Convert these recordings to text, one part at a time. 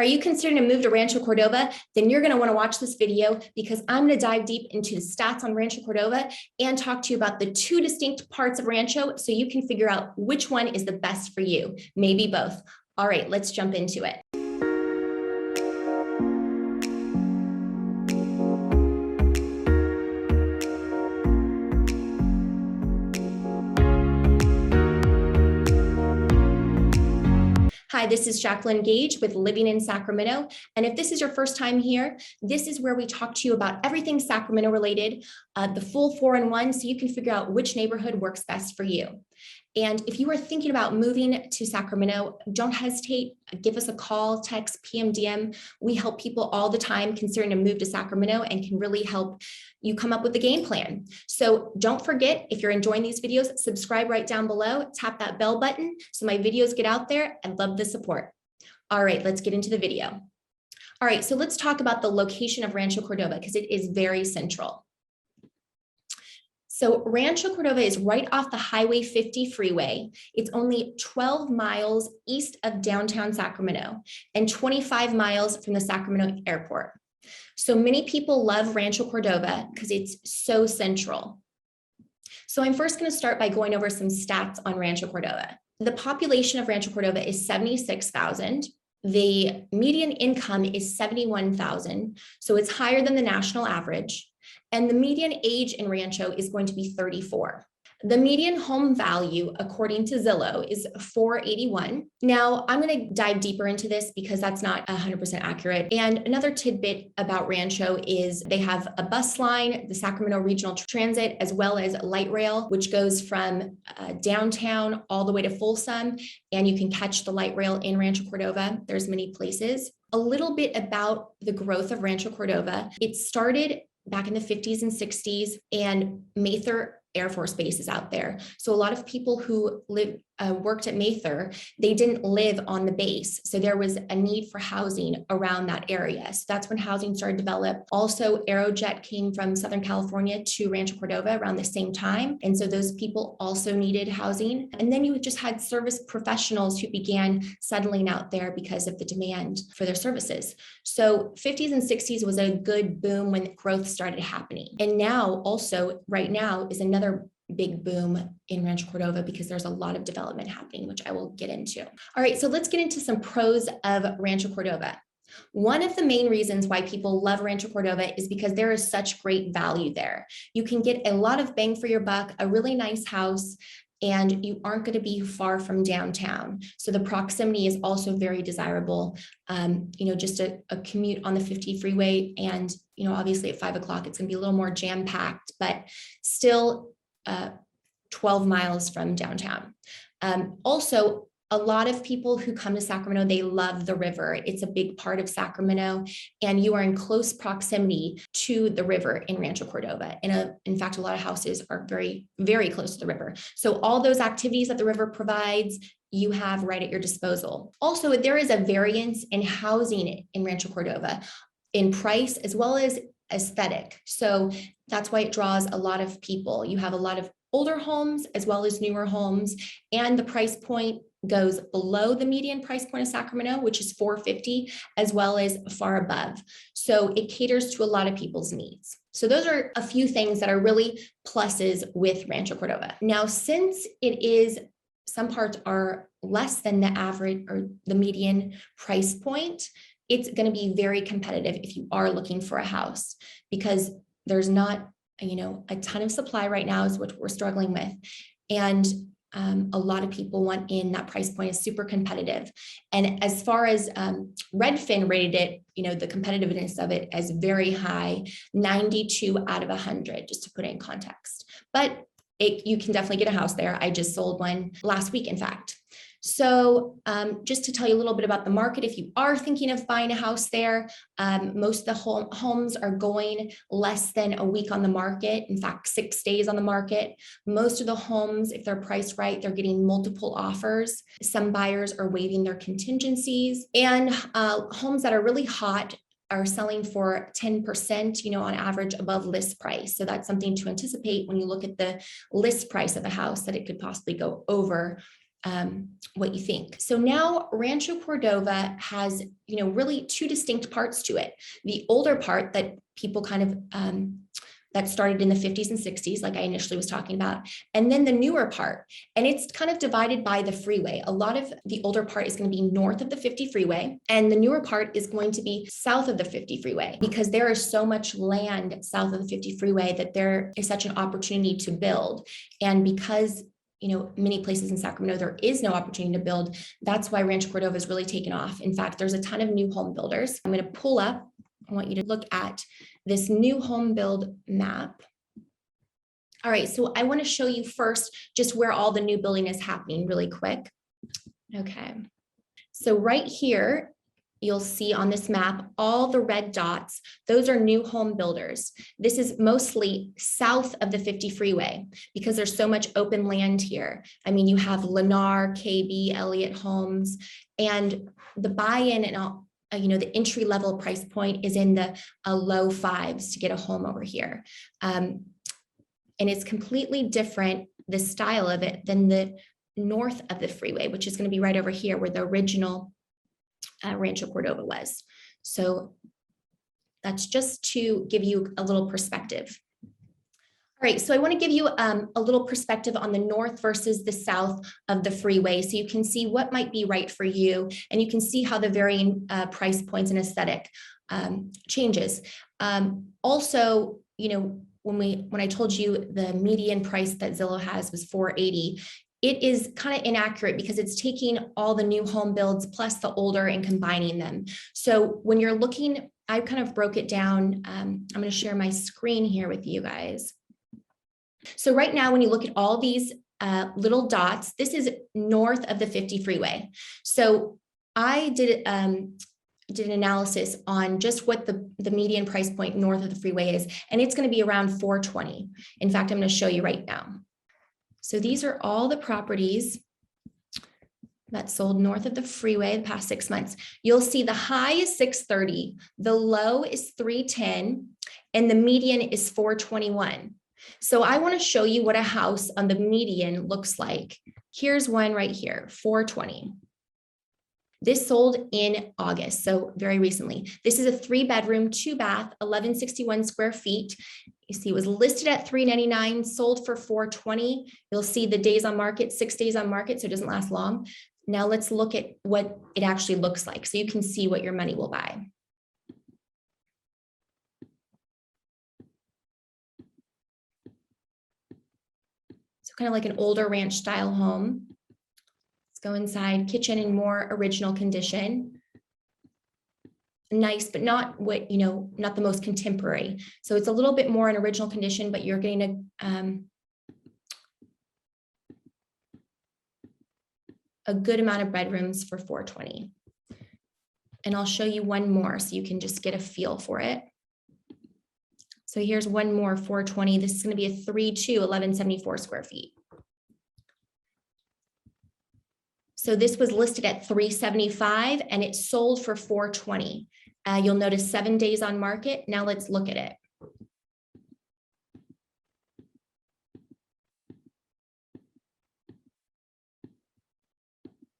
Are you considering a move to Rancho Cordova? Then you're going to want to watch this video because I'm going to dive deep into the stats on Rancho Cordova and talk to you about the two distinct parts of Rancho so you can figure out which one is the best for you, maybe both. All right, let's jump into it. Hi, this is Jacqueline Gage with Living in Sacramento. And if this is your first time here, this is where we talk to you about everything Sacramento related, the full 4-in-1, so you can figure out which neighborhood works best for you. And if you are thinking about moving to Sacramento, don't hesitate. Give us a call, text, PM, DM. We help people all the time considering a move to Sacramento and can really help you come up with a game plan. So don't forget, if you're enjoying these videos, subscribe right down below, tap that bell button so my videos get out there. I'd love the support. All right, let's get into the video. All right, so let's talk about the location of Rancho Cordova because it is very central. So Rancho Cordova is right off the Highway 50 freeway. It's only 12 miles east of downtown Sacramento and 25 miles from the Sacramento airport. So many people love Rancho Cordova because it's so central. So I'm first going to start by going over some stats on Rancho Cordova. The population of Rancho Cordova is 76,000. The median income is 71,000. So it's higher than the national average. And the median age in Rancho is going to be 34. The median home value, according to Zillow, is $481. Now, I'm going to dive deeper into this because that's not 100% accurate. And another tidbit about Rancho is they have a bus line, the Sacramento Regional Transit, as well as light rail, which goes from downtown all the way to Folsom. And you can catch the light rail in Rancho Cordova. There's many places. A little bit about the growth of Rancho Cordova. It started back in the 50s and 60s, and Mather Air Force Base is out there. So a lot of people who worked at Mather, they didn't live on the base. So there was a need for housing around that area. So that's when housing started to develop. Also, Aerojet came from Southern California to Rancho Cordova around the same time. And so those people also needed housing. And then you just had service professionals who began settling out there because of the demand for their services. So 50s and 60s was a good boom when growth started happening. And now also right now is another big boom in Rancho Cordova because there's a lot of development happening, which I will get into. All right, so let's get into some pros of Rancho Cordova. One of the main reasons why people love Rancho Cordova is because there is such great value there. You can get a lot of bang for your buck, a really nice house, and you aren't going to be far from downtown. So the proximity is also very desirable. Just a commute on the 50 freeway, and obviously at 5 o'clock, it's going to be a little more jam-packed, but still 12 miles from downtown. Also, a lot of people who come to Sacramento, they love the river. It's a big part of Sacramento, and you are in close proximity to the river in Rancho Cordova. And in fact, a lot of houses are very, very close to the river. So all those activities that the river provides, you have right at your disposal. Also, there is a variance in housing in Rancho Cordova in price as well as aesthetic. So that's why it draws a lot of people. You have a lot of older homes as well as newer homes, and the price point goes below the median price point of Sacramento, which is $450, as well as far above. So it caters to a lot of people's needs. So those are a few things that are really pluses with Rancho Cordova. Now, since some parts are less than the average or the median price point, it's going to be very competitive if you are looking for a house because there's not, a ton of supply right now is what we're struggling with. And a lot of people want in. That price point is super competitive. And as far as Redfin rated it, the competitiveness of it as very high, 92 out of 100, just to put it in context. But you can definitely get a house there. I just sold one last week, in fact. So just to tell you a little bit about the market, if you are thinking of buying a house there, most of the homes are going less than a week on the market. In fact, 6 days on the market. Most of the homes, if they're priced right, they're getting multiple offers. Some buyers are waiving their contingencies, and homes that are really hot are selling for 10%, on average above list price. So that's something to anticipate when you look at the list price of a house, that it could possibly go over what you think. So now Rancho Cordova has, really two distinct parts to it. The older part that people kind of, that started in the 50s and 60s, like I initially was talking about, and then the newer part. And it's kind of divided by the freeway. A lot of the older part is going to be north of the 50 freeway, and the newer part is going to be south of the 50 freeway, because there is so much land south of the 50 freeway that there is such an opportunity to build. And because many places in Sacramento, there is no opportunity to build. That's why Rancho Cordova is really taken off. In fact, there's a ton of new home builders. I'm going to pull up. I want you to look at this new home build map. All right, so I want to show you first just where all the new building is happening really quick. Okay, so right here, you'll see on this map, all the red dots, those are new home builders. This is mostly south of the 50 freeway because there's so much open land here. I mean, you have Lennar, KB, Elliott Homes, and the buy-in and all, the entry level price point is in the low fives to get a home over here. And it's completely different, the style of it, than the north of the freeway, which is going to be right over here where the original Rancho Cordova was. So that's just to give you a little perspective. All right, so I want to give you a little perspective on the north versus the south of the freeway, so you can see what might be right for you, and you can see how the varying price points and aesthetic changes. Also, when I told you the median price that Zillow has was $480, it is kind of inaccurate because it's taking all the new home builds plus the older and combining them. So when you're looking, I kind of broke it down. I'm going to share my screen here with you guys. So right now, when you look at all these little dots, this is north of the 50 freeway. So I did an analysis on just what the median price point north of the freeway is, and it's going to be around $420. In fact, I'm going to show you right now. So these are all the properties that sold north of the freeway the past 6 months. You'll see the high is $630, the low is $310, and the median is $421. So I want to show you what a house on the median looks like. Here's one right here, $420. This sold in August, so very recently. This is a 3-bedroom, 2-bath, 1161 square feet. You see it was listed at $399, sold for $420. You'll see the days on market, 6 days on market, so it doesn't last long. Now let's look at what it actually looks like so you can see what your money will buy. So kind of like an older ranch style home. Let's go inside, kitchen in more original condition. Nice, but not what, not the most contemporary. So it's a little bit more in original condition, but you're getting a good amount of bedrooms for $420. And I'll show you one more so you can just get a feel for it. So here's one more $420. This is going to be a 3-2, 1174 square feet. So this was listed at $375 and it sold for $420. You'll notice 7 days on market. Now let's look at it.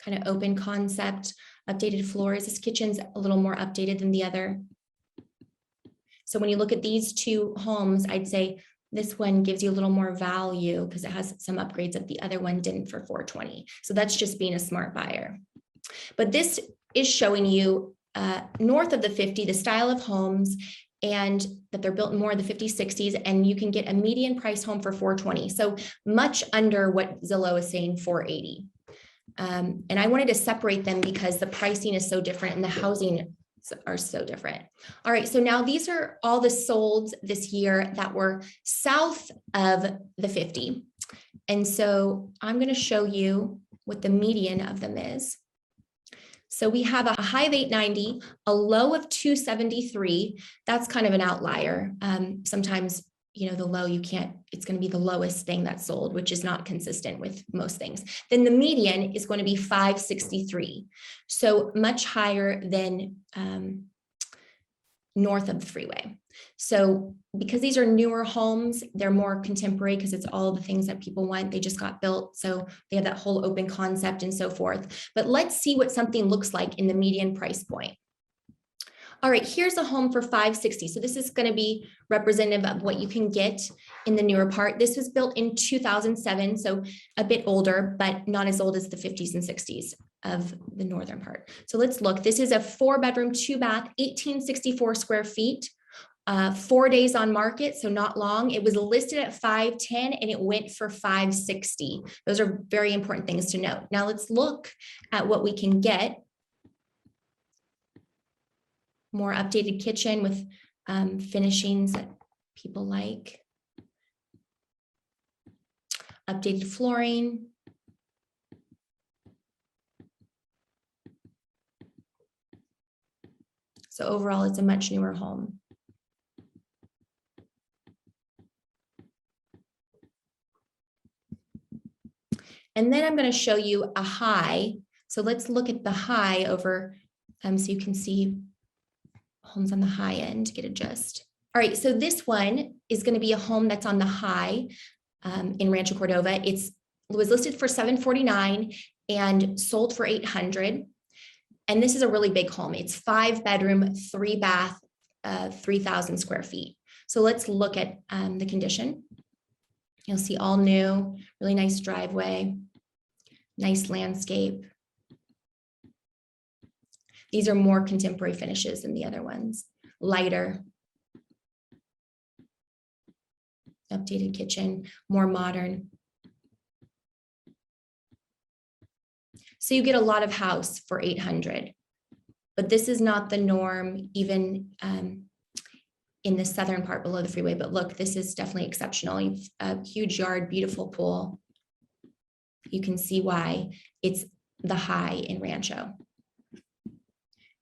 Kind of open concept, updated floors. This kitchen's a little more updated than the other. So when you look at these two homes, I'd say this one gives you a little more value because it has some upgrades that the other one didn't for $420. So that's just being a smart buyer. But this is showing you north of the 50, the style of homes, and that they're built more in the 50s, 60s, and you can get a median price home for $420. So much under what Zillow is saying, $480. And I wanted to separate them because the pricing is so different and the housing are so different. All right, so now these are all the solds this year that were south of the 50. And so I'm going to show you what the median of them is. So we have a high of 890, a low of 273. That's kind of an outlier. Sometimes, the low it's going to be the lowest thing that's sold, which is not consistent with most things. Then the median is going to be 563. So much higher than north of the freeway. So because these are newer homes, they're more contemporary because it's all the things that people want. They just got built. So they have that whole open concept and so forth. But let's see what something looks like in the median price point. All right, here's a home for $560,000. So this is going to be representative of what you can get in the newer part. This was built in 2007, so a bit older, but not as old as the 50s and 60s of the northern part. So let's look. This is a 4-bedroom, 2-bath, 1,864 square feet. 4 days on market, so not long. It was listed at $510,000 and it went for $560,000. Those are very important things to note. Now let's look at what we can get. More updated kitchen with finishings that people like. Updated flooring. So overall, it's a much newer home. And then I'm going to show you a high. So let's look at the high over, so you can see homes on the high end, get a gist. All right, so this one is going to be a home that's on the high in Rancho Cordova. It was listed for $749,000 and sold for $800,000. And this is a really big home. It's 5-bedroom, 3-bath, 3,000 square feet. So let's look at the condition. You'll see all new, really nice driveway, nice landscape. These are more contemporary finishes than the other ones, lighter. Updated kitchen, more modern. So you get a lot of house for $800,000, but this is not the norm even in the southern part below the freeway. But look, this is definitely exceptional. You've a huge yard, beautiful pool. You can see why it's the high in Rancho.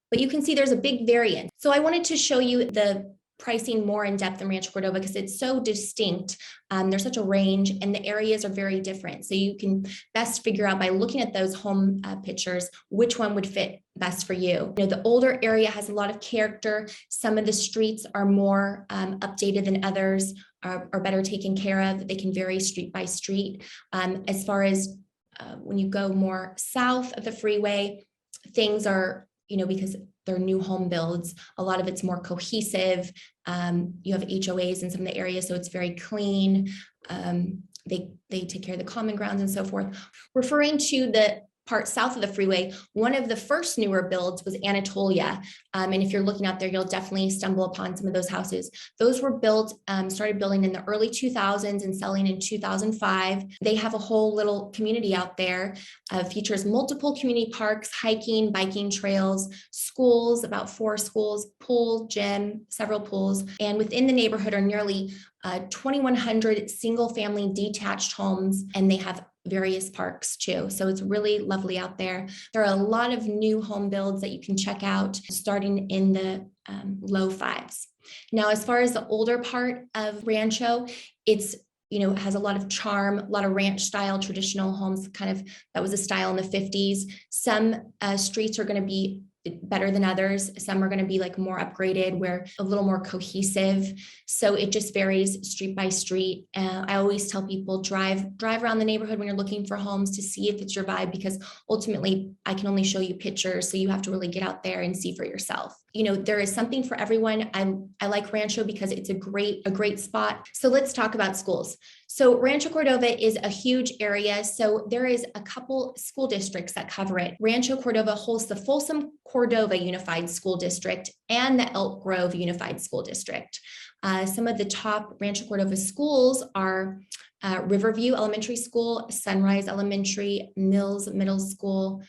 But you can see there's a big variance. So I wanted to show you the pricing more in depth in Rancho Cordova because it's so distinct. There's such a range and the areas are very different. So you can best figure out by looking at those home pictures, which one would fit best for you. You know, the older area has a lot of character. Some of the streets are more updated than others, are better taken care of. They can vary street by street. As far as when you go more south of the freeway, things are, you know, because they're new home builds, a lot of it's more cohesive. You have HOAs in some of the areas, so it's very clean. They take care of the common grounds and so forth. Referring to the part south of the freeway, one of the first newer builds was Anatolia. And if you're looking out there, you'll definitely stumble upon some of those houses. Those were built, started building in the early 2000s and selling in 2005. They have a whole little community out there, features multiple community parks, hiking, biking trails, schools, about 4 schools, pool, gym, several pools. And within the neighborhood are nearly 2,100 single family detached homes, and they have various parks too. So it's really lovely out there. There are a lot of new home builds that you can check out starting in the low 5s. Now, as far as the older part of Rancho, it's, you know, has a lot of charm, a lot of ranch style, traditional homes, kind of, that was a style in the 50s. Some streets are going to be better than others. Some are going to be like more upgraded, where a little more cohesive. So it just varies street by street. I always tell people drive around the neighborhood when you're looking for homes to see if it's your vibe, because ultimately I can only show you pictures. So you have to really get out there and see for yourself. You know, there is something for everyone. I like Rancho because it's a great spot. So let's talk about schools. So Rancho Cordova is a huge area. So there is a couple school districts that cover it. Rancho Cordova holds the Folsom Cordova Unified School District and the Elk Grove Unified School District. Some of the top Rancho Cordova schools are Riverview Elementary School, Sunrise Elementary, Mills Middle School,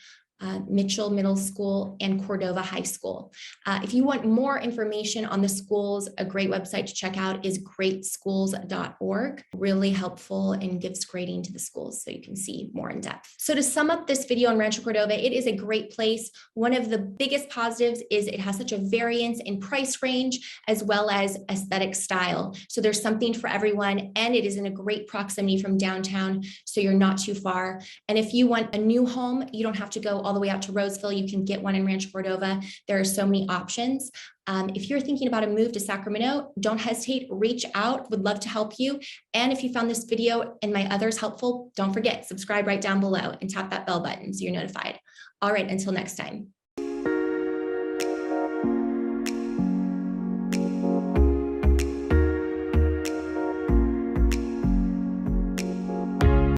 Mitchell Middle School, and Cordova High School. If you want more information on the schools, a great website to check out is greatschools.org. Really helpful and gives grading to the schools so you can see more in depth. So to sum up this video on Rancho Cordova, it is a great place. One of the biggest positives is it has such a variance in price range as well as aesthetic style. So there's something for everyone, and it is in a great proximity from downtown, so you're not too far. And if you want a new home, you don't have to go all the way out to Roseville. You can get one in Rancho Cordova. There are so many options. If you're thinking about a move to Sacramento, don't hesitate, reach out, would love to help you. And if you found this video and my others helpful, don't forget, subscribe right down below and tap that bell button so you're notified. All right, until next time.